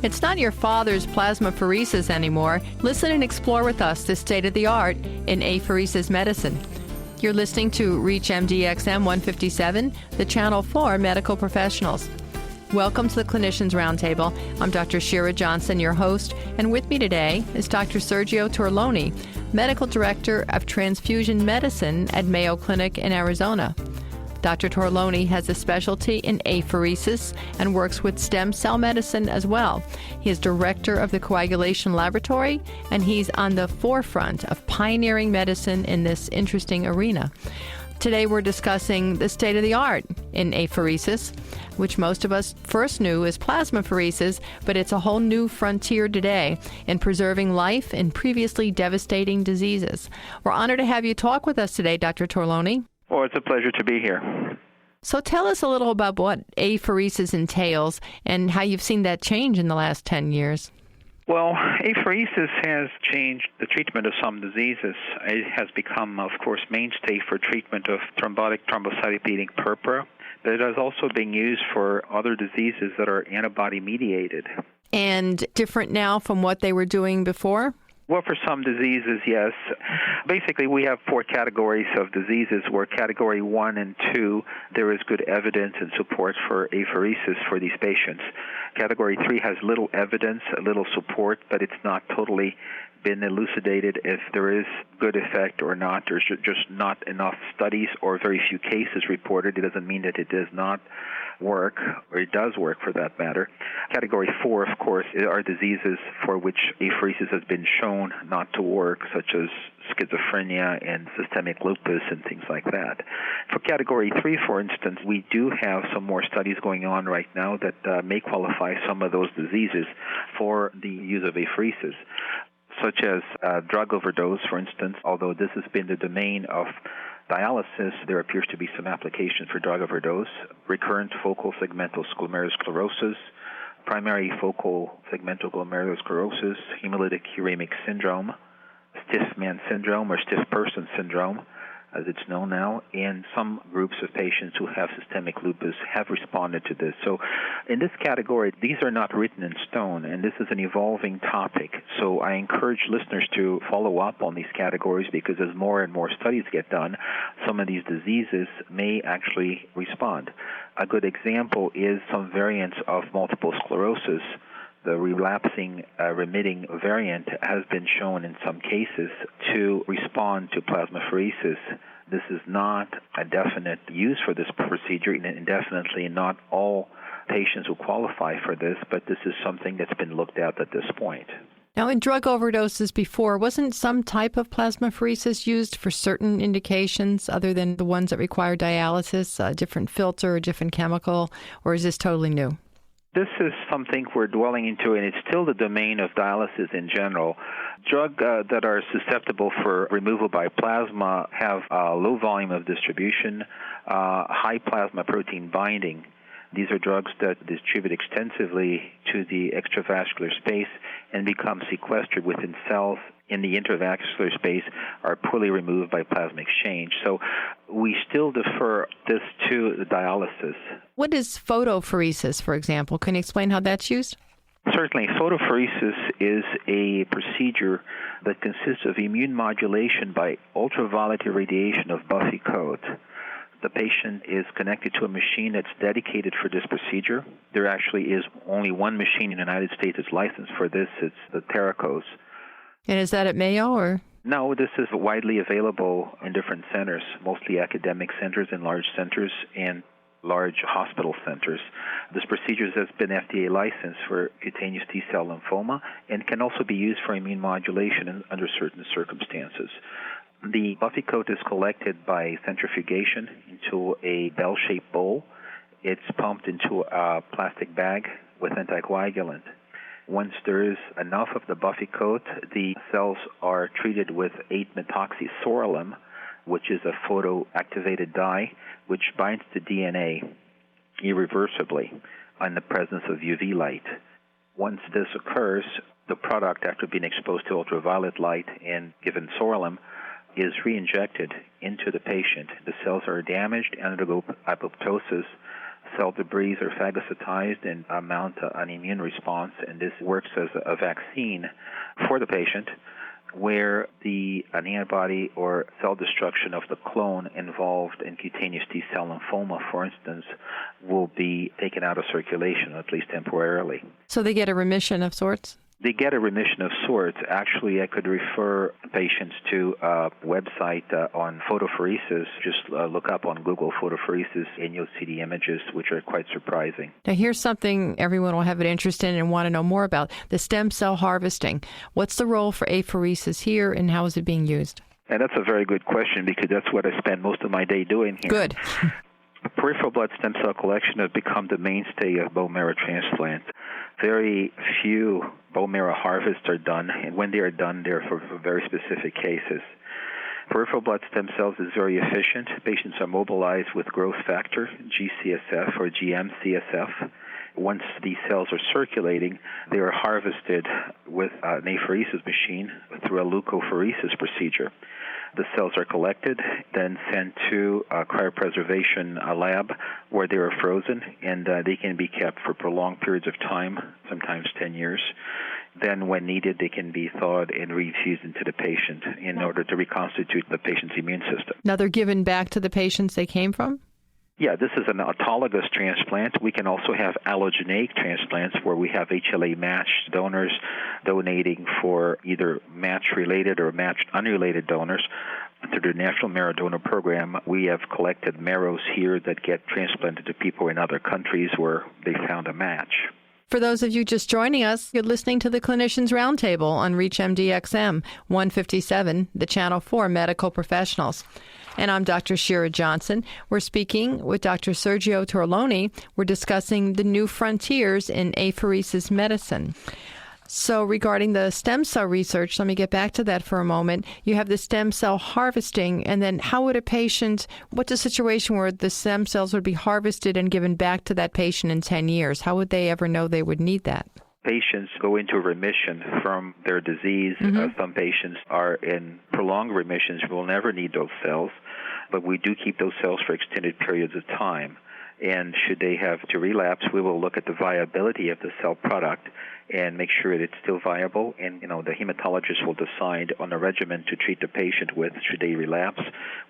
It's not your father's plasmapheresis anymore. Listen and explore with us the state-of-the-art in apheresis medicine. You're listening to ReachMD-XM 157, the channel for medical professionals. Welcome to the Clinicians Roundtable. I'm Dr. Shira Johnson, your host, and with me today is Dr. Sergio Torloni, Medical Director of Transfusion Medicine at Mayo Clinic in Arizona. Dr. Torloni has a specialty in apheresis and works with stem cell medicine as well. He is director of the coagulation laboratory, and he's on the forefront of pioneering medicine in this interesting arena. Today we're discussing the state-of-the-art in apheresis, which most of us first knew as plasmapheresis, but it's a whole new frontier today in preserving life in previously devastating diseases. We're honored to have you talk with us today, Dr. Torloni. Well, it's a pleasure to be here. So tell us a little about what apheresis entails and how you've seen that change in the last 10 years. Well, apheresis has changed the treatment of some diseases. It has become, of course, mainstay for treatment of thrombotic thrombocytopenic purpura, but it has also been used for other diseases that are antibody-mediated. And different now from what they were doing before? Well, for some diseases, yes. Basically, we have 4 categories of diseases where category 1 and 2, there is good evidence and support for apheresis for these patients. Category 3 has little evidence, little support, but it's not totally been elucidated if there is good effect or not. There's just not enough studies or very few cases reported. It doesn't mean that it does not work, or it does work for that matter. Category 4, of course, are diseases for which apheresis has been shown not to work, such as schizophrenia and systemic lupus and things like that. For Category 3, for instance, we do have some more studies going on right now that may qualify some of those diseases for the use of apheresis, such as drug overdose, for instance. Although this has been the domain of dialysis, there appears to be some application for drug overdose, recurrent focal segmental glomerulosclerosis, primary focal segmental glomerulosclerosis, hemolytic uremic syndrome, stiff man syndrome or stiff person syndrome, as it's known now, and some groups of patients who have systemic lupus have responded to this. So in this category, these are not written in stone, and this is an evolving topic. So I encourage listeners to follow up on these categories, because as more and more studies get done, some of these diseases may actually respond. A good example is some variants of multiple sclerosis. The relapsing, remitting variant has been shown in some cases to respond to plasmapheresis. This is not a definite use for this procedure, and definitely not all patients who qualify for this, but this is something that's been looked at this point. Now, in drug overdoses before, wasn't some type of plasmapheresis used for certain indications other than the ones that require dialysis, a different filter, a different chemical, or is this totally new? This is something we're dwelling into, and it's still the domain of dialysis in general. Drugs that are susceptible for removal by plasma have a low volume of distribution, high plasma protein binding. These are drugs that distribute extensively to the extravascular space and become sequestered within cells in the intravascular space, are poorly removed by plasma exchange. So we still defer this to the dialysis. What is photopheresis, for example? Can you explain how that's used? Certainly. Photopheresis is a procedure that consists of immune modulation by ultraviolet irradiation of buffy coat. The patient is connected to a machine that's dedicated for this procedure. There actually is only one machine in the United States that's licensed for this. It's the Theracos. And is that at Mayo or? No, this is widely available in different centers, mostly academic centers and large centers and large hospital centers. This procedure has been FDA licensed for cutaneous T-cell lymphoma and can also be used for immune modulation under certain circumstances. The buffy coat is collected by centrifugation into a bell-shaped bowl. It's pumped into a plastic bag with anticoagulant. Once there is enough of the buffy coat, the cells are treated with 8-methoxysorolum, which is a photoactivated dye, which binds to DNA irreversibly in the presence of UV light. Once this occurs, the product, after being exposed to ultraviolet light and given sorolum, is re-injected into the patient. The cells are damaged and undergo apoptosis, cell debris are phagocytized and mount an immune response, and this works as a vaccine for the patient, where an antibody or cell destruction of the clone involved in cutaneous T-cell lymphoma, for instance, will be taken out of circulation, at least temporarily. So they get a remission of sorts? They get a remission of sorts. Actually, I could refer patients to a website on photopheresis. Just look up on Google photopheresis, and you'll see the images, which are quite surprising. Now, here's something everyone will have an interest in and want to know more about, the stem cell harvesting. What's the role for apheresis here, and how is it being used? And that's a very good question, because that's what I spend most of my day doing here. Good. Peripheral blood stem cell collection has become the mainstay of bone marrow transplant. Very few bone marrow harvests are done, and when they are done, they're for very specific cases. Peripheral blood stem cells is very efficient. Patients are mobilized with growth factor, GCSF or GM-CSF. Once these cells are circulating, they are harvested with an apheresis machine through a leukapheresis procedure. The cells are collected, then sent to a cryopreservation lab where they are frozen, and they can be kept for prolonged periods of time, sometimes 10 years. Then, when needed, they can be thawed and refused into the patient in order to reconstitute the patient's immune system. Now they're given back to the patients they came from? Yeah, this is an autologous transplant. We can also have allogeneic transplants where we have HLA-matched donors donating for either match-related or match-unrelated donors. Through the National Marrow Donor Program, we have collected marrows here that get transplanted to people in other countries where they found a match. For those of you just joining us, you're listening to the Clinicians Roundtable on ReachMD-XM 157, the channel for medical professionals. And I'm Dr. Shira Johnson. We're speaking with Dr. Sergio Torloni. We're discussing the new frontiers in apheresis medicine. So regarding the stem cell research, let me get back to that for a moment. You have the stem cell harvesting, and then how would what's a situation where the stem cells would be harvested and given back to that patient in 10 years? How would they ever know they would need that? Patients go into remission from their disease. Some patients are in prolonged remissions. We'll never need those cells, but we do keep those cells for extended periods of time. And should they have to relapse, we will look at the viability of the cell product and make sure that it's still viable. And, the hematologist will decide on a regimen to treat the patient with, should they relapse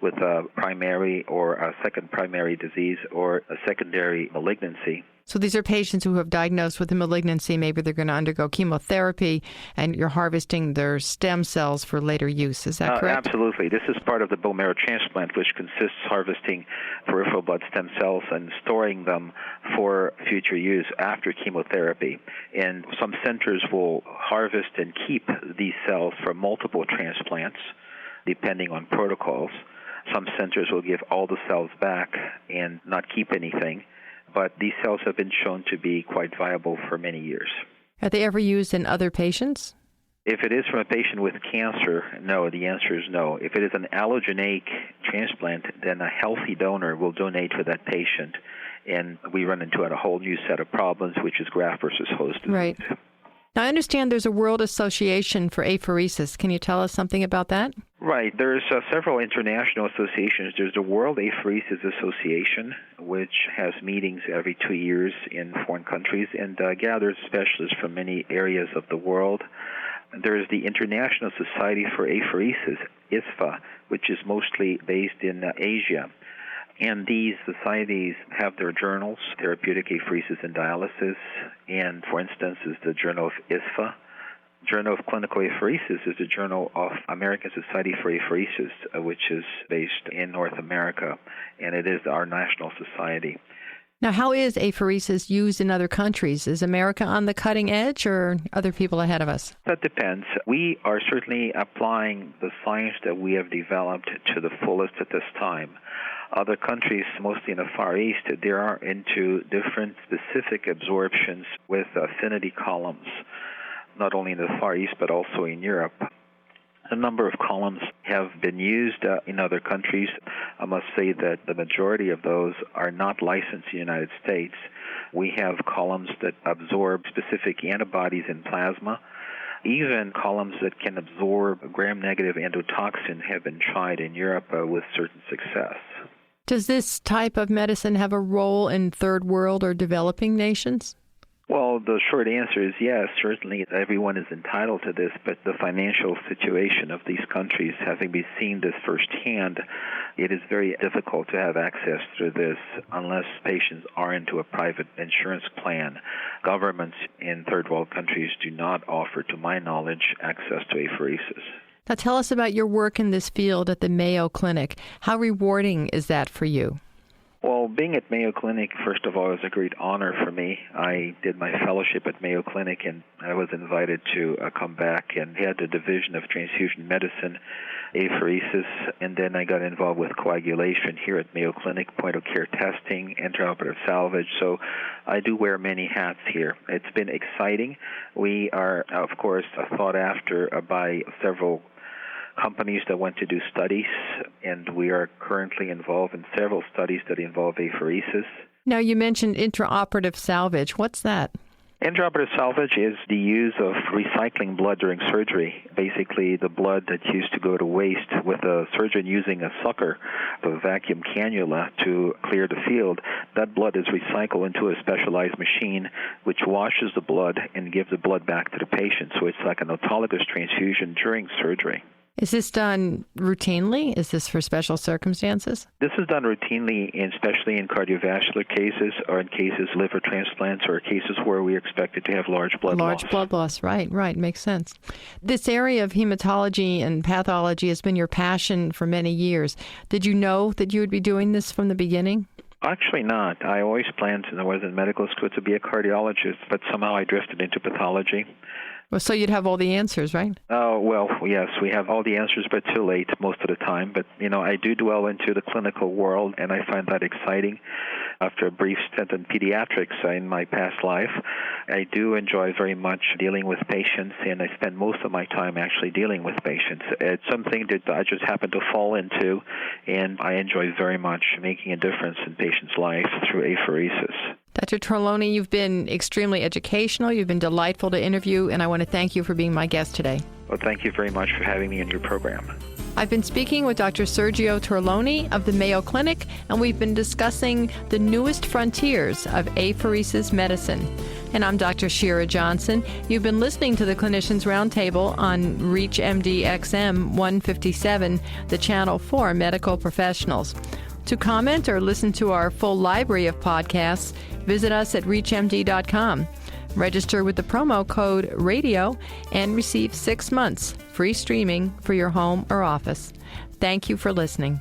with a primary or a second primary disease or a secondary malignancy. So these are patients who have diagnosed with a malignancy. Maybe they're going to undergo chemotherapy, and you're harvesting their stem cells for later use. Is that correct? Absolutely. This is part of the bone marrow transplant, which consists harvesting peripheral blood stem cells and storing them for future use after chemotherapy. And some centers will harvest and keep these cells for multiple transplants, depending on protocols. Some centers will give all the cells back and not keep anything. But these cells have been shown to be quite viable for many years. Are they ever used in other patients? If it is from a patient with cancer, no, the answer is no. If it is an allogeneic transplant, then a healthy donor will donate for that patient, and we run into a whole new set of problems, which is graft versus host disease. Right. Now, I understand there's a World Association for Apheresis. Can you tell us something about that? Right. There's several international associations. There's the World Apheresis Association, which has meetings every 2 years in foreign countries and gathers specialists from many areas of the world. There's the International Society for Apheresis, ISFA, which is mostly based in Asia. And these societies have their journals, Therapeutic Apheresis and Dialysis, and, for instance, is the Journal of ISFA. Journal of Clinical Apheresis is the Journal of American Society for Apheresis, which is based in North America, and it is our national society. Now, how is apheresis used in other countries? Is America on the cutting edge, or other people ahead of us? That depends. We are certainly applying the science that we have developed to the fullest at this time. Other countries, mostly in the Far East, they are into different specific absorptions with affinity columns, not only in the Far East but also in Europe. A number of columns have been used in other countries. I must say that the majority of those are not licensed in the United States. We have columns that absorb specific antibodies in plasma. Even columns that can absorb gram-negative endotoxin have been tried in Europe with certain success. Does this type of medicine have a role in third world or developing nations? Well, the short answer is yes. Certainly everyone is entitled to this, but the financial situation of these countries, having been seen this firsthand, it is very difficult to have access to this unless patients are into a private insurance plan. Governments in third world countries do not offer, to my knowledge, access to apheresis. Now tell us about your work in this field at the Mayo Clinic. How rewarding is that for you? Well, being at Mayo Clinic, first of all, is a great honor for me. I did my fellowship at Mayo Clinic, and I was invited to come back and head the Division of Transfusion Medicine, apheresis, and then I got involved with coagulation here at Mayo Clinic, point-of-care testing, intraoperative salvage. So I do wear many hats here. It's been exciting. We are, of course, sought after by several companies that want to do studies, and we are currently involved in several studies that involve apheresis. Now, you mentioned intraoperative salvage. What's that? Intraoperative salvage is the use of recycling blood during surgery. Basically, the blood that used to go to waste with a surgeon using a sucker, a vacuum cannula to clear the field, that blood is recycled into a specialized machine which washes the blood and gives the blood back to the patient. So it's like an autologous transfusion during surgery. Is this done routinely? Is this for special circumstances? This is done routinely, especially in cardiovascular cases or in cases of liver transplants or cases where we are expected to have large blood loss. Large blood loss, right, makes sense. This area of hematology and pathology has been your passion for many years. Did you know that you would be doing this from the beginning? Actually not. I always planned, when I was in medical school, to be a cardiologist, but somehow I drifted into pathology. Well, so you'd have all the answers, right? Oh, well, yes, we have all the answers, but too late most of the time. But, I do dwell into the clinical world, and I find that exciting. After a brief stint in pediatrics in my past life, I do enjoy very much dealing with patients, and I spend most of my time actually dealing with patients. It's something that I just happen to fall into, and I enjoy very much making a difference in patients' lives through apheresis. Dr. Torloni, you've been extremely educational. You've been delightful to interview, and I want to thank you for being my guest today. Well, thank you very much for having me in your program. I've been speaking with Dr. Sergio Torloni of the Mayo Clinic, and we've been discussing the newest frontiers of apheresis medicine. And I'm Dr. Shira Johnson. You've been listening to the Clinicians Roundtable on ReachMD XM 157, the channel for medical professionals. To comment or listen to our full library of podcasts, visit us at reachmd.com. Register with the promo code RADIO and receive 6 months free streaming for your home or office. Thank you for listening.